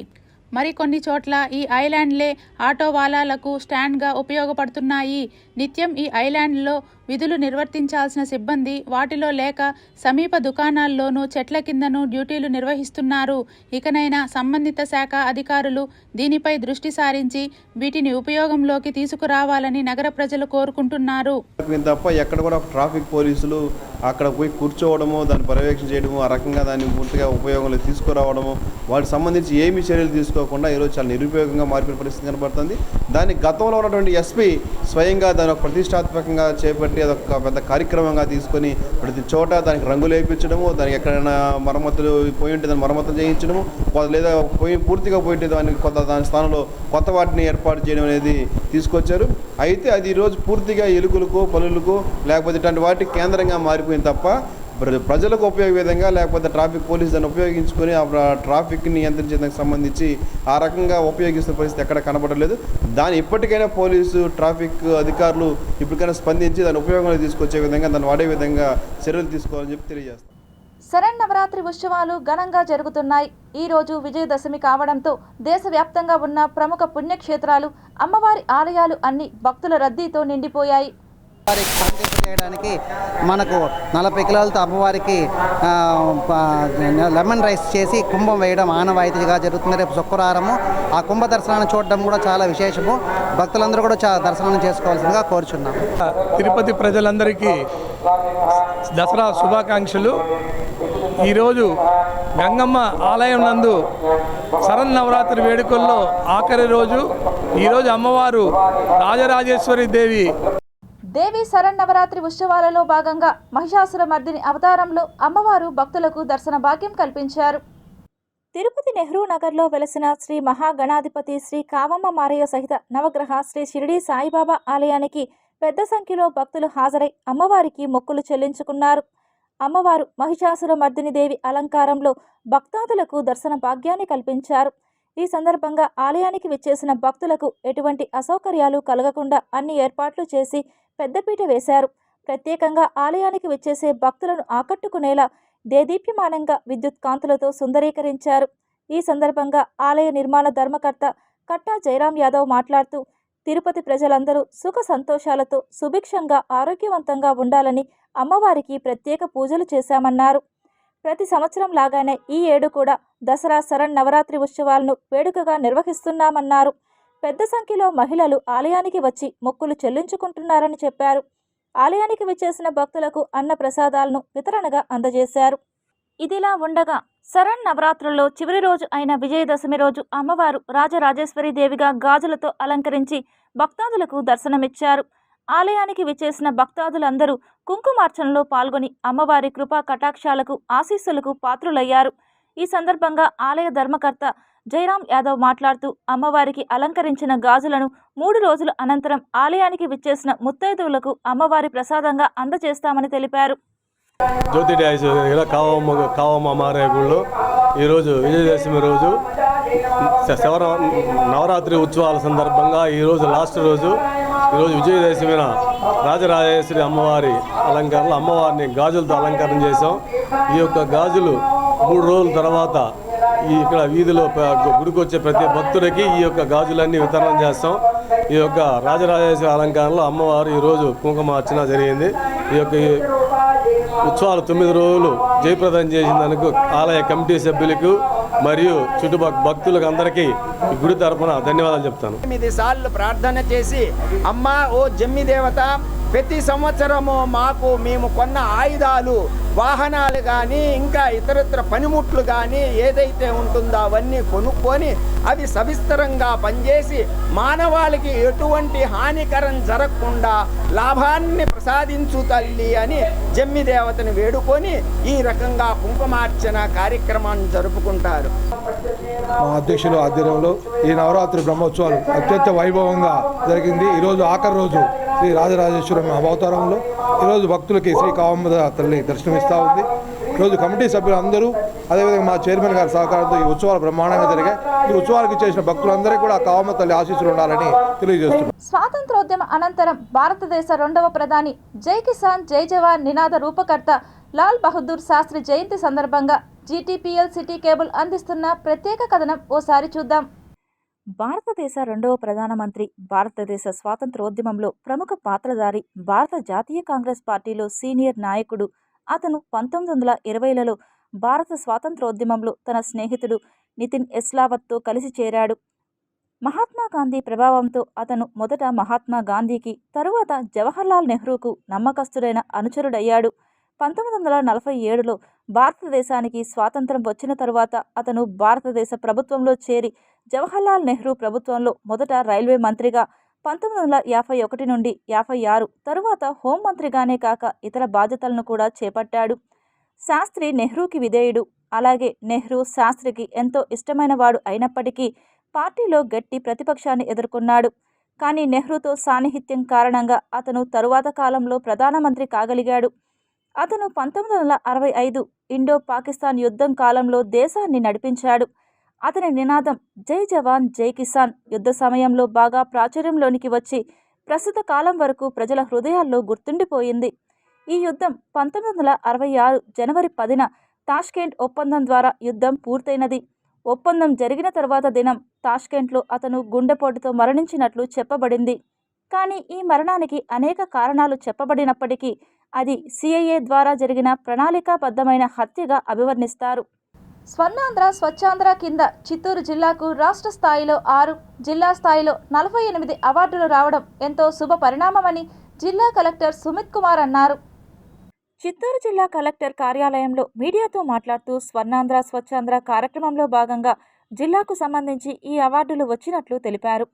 మరికొన్ని చోట్ల ఈ ఐలాండ్లే ఆటో వాలాలకు స్టాండ్గా ఉపయోగపడుతున్నాయి. నిత్యం ఈ ఐలాండ్లో విధులు నిర్వర్తించాల్సిన సిబ్బంది వాటిలో లేక సమీప దుకాణాల్లోనూ చెట్ల కిందనూ డ్యూటీలు నిర్వహిస్తున్నారు. ఇకనైనా సంబంధిత శాఖ అధికారులు దీనిపై దృష్టి సారించి వీటిని ఉపయోగంలోకి తీసుకురావాలని నగర ప్రజలు కోరుకుంటున్నారు. తప్ప ఎక్కడ కూడా ట్రాఫిక్ పోలీసులు అక్కడ పోయి కూర్చోవడము, దాన్ని పర్యవేక్షణ చేయడము, ఆ రకంగా దాన్ని పూర్తిగా ఉపయోగంలో తీసుకురావడము, వాటికి సంబంధించి ఏమీ చర్యలు తీసుకోకుండా ఈరోజు చాలా నిరుపయోగంగా మారిపోయిన పరిస్థితి కనబడుతుంది. దాని గతంలో ఉన్నటువంటి ఎస్పీ స్వయంగా దాని ఒక ప్రతిష్టాత్మకంగా చేపట్టి అదొక పెద్ద కార్యక్రమంగా తీసుకొని ప్రతి చోట దానికి రంగులు వేయించడము, దానికి ఎక్కడైనా మరమ్మతులు పోయి ఉంటే దాన్ని మరమ్మతులు చేయించడము, లేదా పూర్తిగా పోయింటే దాని స్థానంలో కొత్త వాటిని ఏర్పాటు చేయడం అనేది తీసుకొచ్చారు. అయితే అది ఈరోజు పూర్తిగా ఎలుకలకు పనులకు లేకపోతే ఇట్లాంటి వాటికి కేంద్రంగా మారిపోయింది తప్ప ప్రజలకు ఉపయోగ విధంగా లేకపోతే ట్రాఫిక్ పోలీసు దాన్ని ఉపయోగించుకొని ఆ ట్రాఫిక్ని నియంత్రించేందుకు సంబంధించి ఆ రకంగా ఉపయోగిస్తున్న పరిస్థితి ఎక్కడ కనబడలేదు. దాన్ని ఇప్పటికైనా పోలీసు ట్రాఫిక్ అధికారులు ఇప్పటికైనా స్పందించి దాన్ని ఉపయోగంలో తీసుకొచ్చే విధంగా దాన్ని వాడే విధంగా చర్యలు తీసుకోవాలని చెప్పి తెలియజేస్తాం. శరన్నవరాత్రి ఉత్సవాలు ఘనంగా జరుగుతున్నాయి. ఈ రోజు విజయదశమి కావడంతో దేశవ్యాప్తంగా ఉన్న ప్రముఖ పుణ్యక్షేత్రాలు, అమ్మవారి ఆలయాలు అన్ని భక్తుల రద్దీతో నిండిపోయాయి. చేయడానికి మనకు 40 కిలోలతో అమ్మవారికి లెమన్ రైస్ చేసి కుంభం వేయడం ఆనవాయితీగా జరుగుతుంది. రేపు శుక్రవారము ఆ కుంభ దర్శనాన్ని చూడడం కూడా చాలా విశేషము. భక్తులందరూ కూడా దర్శనం చేసుకోవాల్సిందిగా కోరుచున్నాం. తిరుపతి ప్రజలందరికీ దసరా శుభాకాంక్షలు. ఈరోజు గంగమ్మ ఆలయం నందు శరన్నవరాత్రి వేడుకల్లో ఆఖరి రోజు. ఈరోజు అమ్మవారు రాజరాజేశ్వరి దేవి శరన్నవరాత్రి ఉత్సవాలలో భాగంగా మహిషాసురమర్దిని అవతారంలో అమ్మవారు భక్తులకు దర్శన భాగ్యం కల్పించారు. తిరుపతి నెహ్రూ నగర్లో వెలసిన శ్రీ మహాగణాధిపతి శ్రీ కావమ్మ మారయ్య సహిత నవగ్రహ శ్రీ షిరిడి సాయిబాబా ఆలయానికి పెద్ద సంఖ్యలో భక్తులు హాజరై అమ్మవారికి మొక్కులు చెల్లించుకున్నారు. అమ్మవారు మహిషాసురమర్దిని దేవి అలంకారంలో భక్తాదులకు దర్శన భాగ్యాన్ని కల్పించారు. ఈ సందర్భంగా ఆలయానికి విచ్చేసిన భక్తులకు ఎటువంటి అసౌకర్యాలు కలగకుండా అన్ని ఏర్పాట్లు చేసి పెద్దపీట వేశారు. ప్రత్యేకంగా ఆలయానికి విచ్చేసే భక్తులను ఆకట్టుకునేలా దేదీప్యమానంగా విద్యుత్ కాంతులతో సుందరీకరించారు. ఈ సందర్భంగా ఆలయ నిర్మాణ ధర్మకర్త కట్టా జయరాం యాదవ్ మాట్లాడుతూ తిరుపతి ప్రజలందరూ సుఖ సంతోషాలతో సుభిక్షంగా ఆరోగ్యవంతంగా ఉండాలని అమ్మవారికి ప్రత్యేక పూజలు చేశామన్నారు. ప్రతి సంవత్సరం లాగానే ఈ ఏడు కూడా దసరా శరన్నవరాత్రి ఉత్సవాలను వేడుకగా నిర్వహిస్తున్నామన్నారు. పెద్ద సంఖ్యలో మహిళలు ఆలయానికి వచ్చి మొక్కులు చెల్లించుకుంటున్నారని చెప్పారు. ఆలయానికి విచ్చేసిన భక్తులకు అన్న ప్రసాదాలను వితరణగా అందజేశారు. ఇదిలా ఉండగా శరన్నవరాత్రుల్లో చివరి రోజు అయిన విజయదశమి రోజు అమ్మవారు రాజరాజేశ్వరి దేవిగా గాజులతో అలంకరించి భక్తాదులకు దర్శనమిచ్చారు. ఆలయానికి విచ్చేసిన భక్తాదులందరూ కుంకుమార్చనలో పాల్గొని అమ్మవారి కృపా కటాక్షాలకు ఆశీస్సులకు పాత్రులయ్యారు. ఈ సందర్భంగా ఆలయ ధర్మకర్త జయరాం యాదవ్ మాట్లాడుతూ అమ్మవారికి అలంకరించిన గాజులను 3 రోజుల అనంతరం ఆలయానికి విచ్చేసిన ముత్తైదువులకు అమ్మవారి ప్రసాదంగా అందజేస్తామని తెలిపారు. జ్యోతి డ్యాన్స్ కావమ్మ మారే గుళ్ళో ఈరోజు విజయదశమి రోజు నవరాత్రి ఉత్సవాల సందర్భంగా ఈరోజు లాస్ట్ రోజు ఈరోజు విజయదశమిన రాజరాజేశ్వరి అమ్మవారి అలంకరణలో అమ్మవారిని గాజులతో అలంకరణ చేసాం. ఈ యొక్క గాజులు 3 రోజుల తర్వాత ఇక్కడ వీధిలో గుడికి వచ్చే ప్రతి భక్తుడికి ఈ యొక్క గాజులన్నీ వితరణ చేస్తాం. ఈ యొక్క రాజరాజేశ్వరి అలంకరణలో అమ్మవారు ఈరోజు కుంకుమార్చన జరిగింది. ఈ యొక్క ఉత్సవాలు 9 రోజులు జయప్రదం చేసినందుకు ఆలయ కమిటీ సభ్యులకు మరియు చుట్టుపక్కల భక్తులకు అందరికీ ఈ గుడి తరపున ధన్యవాదాలు చెప్తాను. 8 సార్లు ప్రార్థన చేసి అమ్మా ఓ జమ్మి దేవత ప్రతి సంవత్సరము మేము కొన్న ఆయుధాలు వాహనాలు కానీ ఇంకా ఇతరత్ర పనిముట్లు కానీ ఏదైతే ఉంటుందో అవన్నీ కొనుక్కొని అవి సవిస్తరంగా పనిచేసి మానవాళికి ఎటువంటి హానికరం జరగకుండా లాభాన్ని ప్రసాదించు తల్లి అని జమ్మి దేవతను వేడుకొని ఈ రకంగా కుంకుమార్చన కార్యక్రమాన్ని జరుపుకుంటారు. మా అధ్యక్షుల ఆధ్వర్యంలో ఈ నవరాత్రి బ్రహ్మోత్సవాలు అత్యంత వైభవంగా జరిగింది. ఈరోజు ఆఖరి రోజు శ్రీ రాజరాజేశ్వరం అవతారంలో ఈరోజు భక్తులకి శ్రీ కావమ్మ తల్లి దర్శనమిస్తూ ఉంది. ఈరోజు కమిటీ సభ్యులందరూ అదేవిధంగా మా చైర్మన్ గారి సహకారంతో ఈ ఉత్సవాలు బ్రహ్మాండంగా జరిగాయి. ఈ ఉత్సవాలకు చేసిన భక్తులందరికీ కూడా కావమ్మ తల్లి ఆశీస్సులు ఉండాలని తెలియజేస్తున్నారు. స్వాతంత్రోద్యమ అనంతరం భారతదేశ 2వ ప్రధాని జై కిసాన్ జై జవాన్ నినాద రూపకర్త లాల్ బహదూర్ శాస్త్రి జయంతి సందర్భంగా GTPL సిటీ కేబుల్ అందిస్తున్న ప్రత్యేక కథనం ఓసారి చూద్దాం. భారతదేశ 2వ ప్రధానమంత్రి, భారతదేశ స్వాతంత్రోద్యమంలో ప్రముఖ పాత్రధారి, భారత జాతీయ కాంగ్రెస్ పార్టీలో సీనియర్ నాయకుడు. అతను 1920లలో భారత స్వాతంత్రోద్యమంలో తన స్నేహితుడు నితిన్ ఎస్లావత్తో కలిసి చేరాడు. మహాత్మా గాంధీ ప్రభావంతో అతను మొదట మహాత్మా గాంధీకి, తరువాత జవహర్లాల్ నెహ్రూకు నమ్మకస్తుడైన అనుచరుడయ్యాడు. 1947లో భారతదేశానికి స్వాతంత్రం వచ్చిన తరువాత అతను భారతదేశ ప్రభుత్వంలో చేరి జవహర్లాల్ నెహ్రూ ప్రభుత్వంలో మొదట రైల్వే మంత్రిగా, 1951 నుండి 56 తరువాత హోంమంత్రిగానే కాక ఇతర బాధ్యతలను కూడా చేపట్టాడు. శాస్త్రి నెహ్రూకి విధేయుడు. అలాగే నెహ్రూ శాస్త్రికి ఎంతో ఇష్టమైనవాడు అయినప్పటికీ పార్టీలో గట్టి ప్రతిపక్షాన్ని ఎదుర్కొన్నాడు. కానీ నెహ్రూతో సాన్నిహిత్యం కారణంగా అతను తరువాత కాలంలో ప్రధానమంత్రి కాగలిగాడు. అతను 1965 ఇండో పాకిస్తాన్ యుద్ధం కాలంలో దేశాన్ని నడిపించాడు. అతని నినాదం జై జవాన్ జై కిసాన్ యుద్ధ సమయంలో బాగా ప్రాచుర్యంలోనికి వచ్చి ప్రస్తుత కాలం వరకు ప్రజల హృదయాల్లో గుర్తుండిపోయింది. ఈ యుద్ధం 1966 జనవరి 10న తాష్కెంట్ ఒప్పందం ద్వారా యుద్ధం పూర్తయినది. ఒప్పందం జరిగిన తర్వాత దినం తాష్కెంట్లో అతను గుండెపోటుతో మరణించినట్లు చెప్పబడింది. కానీ ఈ మరణానికి అనేక కారణాలు చెప్పబడినప్పటికీ అది CIA ద్వారా జరిగిన ప్రణాళికాబద్ధమైన హత్యగా అభివర్ణిస్తారు. స్వర్ణాంధ్ర స్వచ్ఛాంధ్ర కింద చిత్తూరు జిల్లాకు రాష్ట్ర స్థాయిలో 6, జిల్లా స్థాయిలో 48 అవార్డులు రావడం ఎంతో శుభ పరిణామమని జిల్లా కలెక్టర్ సుమిత్ కుమార్ అన్నారు. చిత్తూరు జిల్లా కలెక్టర్ కార్యాలయంలో మీడియాతో మాట్లాడుతూ స్వర్ణాంధ్ర స్వచ్ఛాంధ్ర కార్యక్రమంలో భాగంగా జిల్లాకు సంబంధించి ఈ అవార్డులు వచ్చినట్లు తెలిపారు.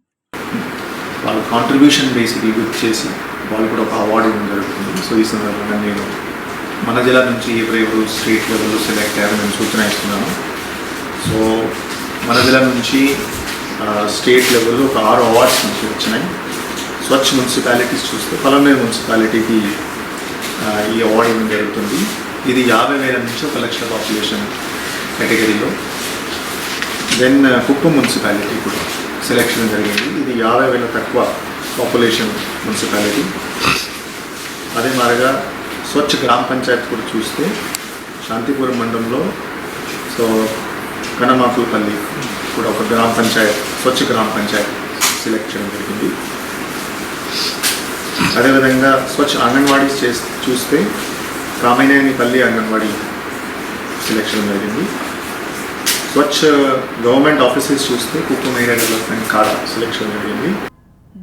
వాళ్ళ కాంట్రిబ్యూషన్ బేసిక్లీ గుర్తు చేసి వాళ్ళు కూడా ఒక అవార్డు ఇవ్వడం జరుగుతుంది. సో ఈ సందర్భంగా నేను మన జిల్లా నుంచి ఎవరెవరు స్టేట్ లెవెల్లో సెలెక్ట్ అయ్యారో నేను సూచన ఇస్తున్నాను. సో మన జిల్లా నుంచి స్టేట్ లెవెల్లో ఒక 6 అవార్డ్స్ నుంచి వచ్చినాయి. స్వచ్ఛ మున్సిపాలిటీస్ చూస్తే పలమనేరు మున్సిపాలిటీకి ఈ అవార్డు ఇవ్వడం జరుగుతుంది. ఇది 50,000 నుంచి 1,00,000 పాపులేషన్ కేటగిరీలో. దెన్ కుప్పం మున్సిపాలిటీ కూడా సెలెక్షన్ జరిగింది. ఇది 50,000 తక్కువ పాపులేషన్ మున్సిపాలిటీ. అదే మాదిరిగా స్వచ్ఛ గ్రామ పంచాయత్ కూడా చూస్తే శాంతిపురం మండలంలో సో కనమాకులపల్లి కూడా ఒక గ్రామ పంచాయత్ స్వచ్ఛ గ్రామ పంచాయత్ సెలెక్ట్ చేయడం జరిగింది. అదేవిధంగా స్వచ్ఛ అంగన్వాడీ చూస్తే కామినేనిపల్లి అంగన్వాడీ సెలెక్షన్ జరిగింది. స్వచ్ఛ గవర్నమెంట్ ఆఫీసెస్ చూస్తే Kuppam area development card selection జరిగింది.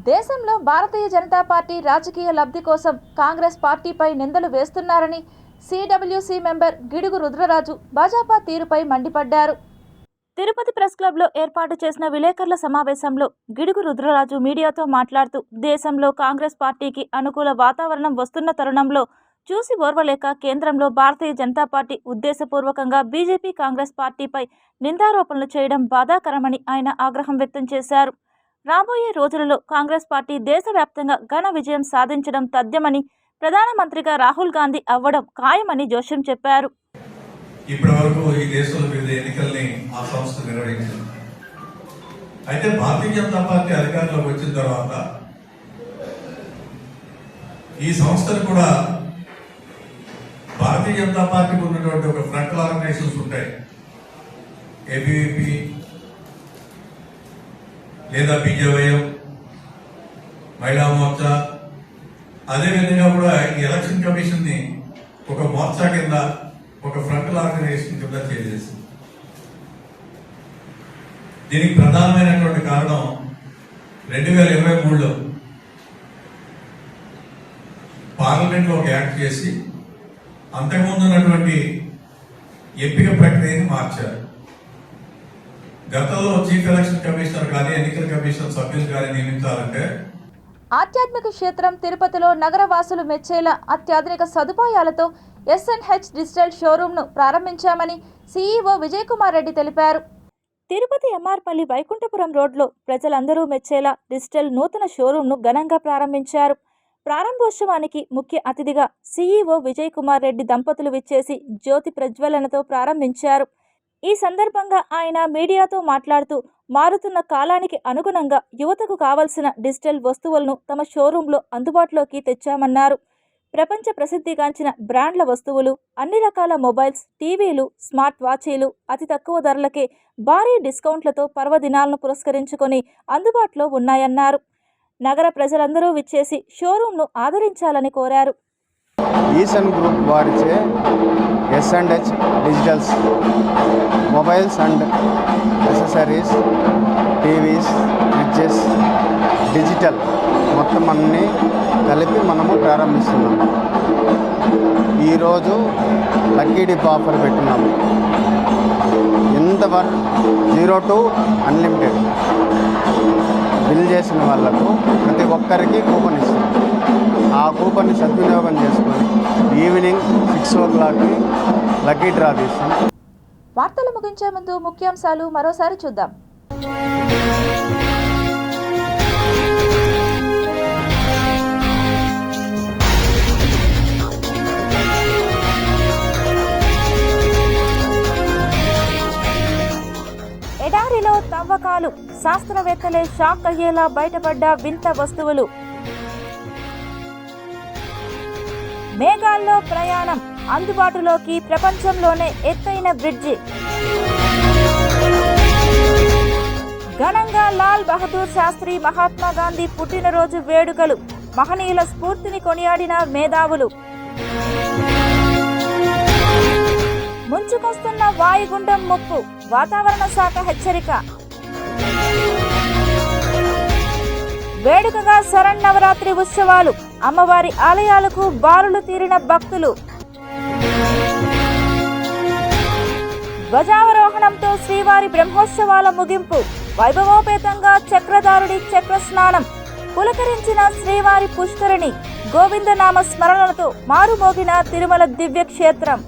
దేశంలో భారతీయ జనతా పార్టీ రాజకీయ లబ్ధి కోసం కాంగ్రెస్ పార్టీపై నిందలు వేస్తున్నారని CWC మెంబర్ గిడుగు రుద్రరాజు భాజపా తీరుపై మండిపడ్డారు. తిరుపతి ప్రెస్ క్లబ్లో ఏర్పాటు చేసిన విలేకరుల సమావేశంలో గిడుగు రుద్రరాజు మీడియాతో మాట్లాడుతూ దేశంలో కాంగ్రెస్ పార్టీకి అనుకూల వాతావరణం వస్తున్న తరుణంలో చూసి ఓర్వలేక కేంద్రంలో భారతీయ జనతా పార్టీ ఉద్దేశపూర్వకంగా బీజేపీ కాంగ్రెస్ పార్టీపై నిందారోపణలు చేయడం బాధాకరమని ఆయన ఆగ్రహం వ్యక్తం చేశారు. రాబోయే రోజులలో కాంగ్రెస్ పార్టీ దేశవ్యాప్తంగా ఘన విజయం సాధించడం తథ్యమని, ప్రధానమంత్రిగా రాహుల్ గాంధీ అవ్వడం ఖాయమని జోషం చెప్పారు. ఇప్పటి వరకు ఈ దేశంలో వివిధ ఎన్నికల్ని ఆ సంస్థ నిర్వహించింది. అయితే భారతీయ జనతా పార్టీ అధికారంలోకి వచ్చిన తర్వాత ఈ సంస్థలు కూడా భారతీయ జనతా పార్టీకి ఉన్నటువంటి ఒక ఫ్రంటల్ ఆర్గనైజేషన్స్ ఉంటాయి. ఏబీవీపీ లేదా బీజేవైఎం, మహిళా మోర్చా, అదేవిధంగా కూడా ఈ ఎలక్షన్ కమిషన్ ని ఒక మోర్చా కింద, ఒక ఫ్రంటల్ ఆర్గనైజేషన్ కింద చేసేసింది. దీనికి ప్రధానమైనటువంటి కారణం 2023లో పార్లమెంట్లో ఒక యాక్ట్ చేసి అంతకుముందు ఉన్నటువంటి ఎంపిక ప్రక్రియని మార్చారు. గతంలో చీఫ్ ఎలక్షన్ కమిషనర్ కానీ ఎన్నికల కమిషన్ సభ్యులు కానీ నియమించాలంటే ఆధ్యాత్మిక క్షేత్రం తిరుపతిలో నగరవాసులు మెచ్చేలా అత్యాధునిక సదుపాయాలతో SNH డిజిటల్ షోరూంను ప్రారంభించామని CEO విజయ్ కుమార్ రెడ్డి తెలిపారు. తిరుపతి ఎంఆర్పల్లి వైకుంఠపురం రోడ్లో ప్రజలందరూ మెచ్చేలా డిజిటల్ నూతన షోరూంను ఘనంగా ప్రారంభించారు. ప్రారంభోత్సవానికి ముఖ్య అతిథిగా CEO విజయ్ కుమార్ రెడ్డి దంపతులు విచ్చేసి జ్యోతి ప్రజ్వలనతో ప్రారంభించారు. ఈ సందర్భంగా ఆయన మీడియాతో మాట్లాడుతూ మారుతున్న కాలానికి అనుగుణంగా యువతకు కావలసిన డిజిటల్ వస్తువులను తమ షోరూంలో అందుబాటులోకి తెచ్చామన్నారు. ప్రపంచ ప్రసిద్ధిగాంచిన బ్రాండ్ల వస్తువులు, అన్ని రకాల మొబైల్స్, టీవీలు, స్మార్ట్ వాచీలు అతి తక్కువ ధరలకే భారీ డిస్కౌంట్లతో పర్వదినాలను పురస్కరించుకొని అందుబాటులో ఉన్నాయన్నారు. నగర ప్రజలందరూ విచ్చేసి షోరూంను ఆదరించాలని కోరారు. ఈసన్ గ్రూప్ వారిచే S&H digitals mobiles and accessories, TVs, fridges, digital మొత్తం అన్నీ కలిపి మనము ప్రారంభిస్తున్నాం. ఈరోజు లక్కీ డిప్ ఆఫర్ పెట్టినాము. ఇంతవరకు 0 to అన్లిమిటెడ్ బిల్ చేసిన వాళ్లకు ప్రతి ఒక్కరికి కూపన్ ఇస్తాం. ఆ కూపన్ని సద్వినియోగం చేసుకొని ఈవినింగ్ 6 o'clockకి లక్కీ డ్రా తీస్తాం. వార్తలు ముగించే ముందు ముఖ్యాంశాలు మరోసారి చూద్దాం. ఎడారిలో తవ్వకాలు, శాస్త్రవేత్తలే షాక్ అయ్యేలా బయటపడ్డ వింత వస్తువులు. మేఘాల్లో ప్రయాణం, అందుబాటులోకి ప్రపంచంలోనే ఎత్తైన బ్రిడ్జి. ఘనంగా లాల్ బహదూర్ శాస్త్రి మహాత్మా గాంధీ పుట్టినరోజు వేడుకలు, మహనీయుల స్ఫూర్తిని కొనియాడిన మేధావులు. ముంచుకొస్తున్న వాయుగుండం ముప్పు, వాతావరణ శాఖ హెచ్చరిక. వేడుకగా శరన్నవరాత్రి ఉత్సవాలు, అమ్మవారి ఆలయాలకు బారులు తీరిన భక్తులు. ధ్వజావరోహణంతో శ్రీవారి బ్రహ్మోత్సవాల ముగింపు, వైభవోపేతంగా చక్రధారుడి చక్ర స్నానం, పులకరించిన శ్రీవారి పుష్కరిణి, గోవిందనామ స్మరణలతో మారుమోగిన తిరుమల దివ్యక్షేత్రం.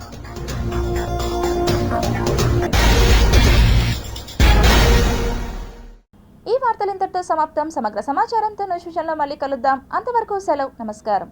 ఈ వార్తలు ఇంతటితో సమాప్తం. సమగ్ర సమాచారంతో నెక్స్ట్ విషయంలో మళ్ళీ కలుద్దాం. అంతవరకు సెలవు. నమస్కారం.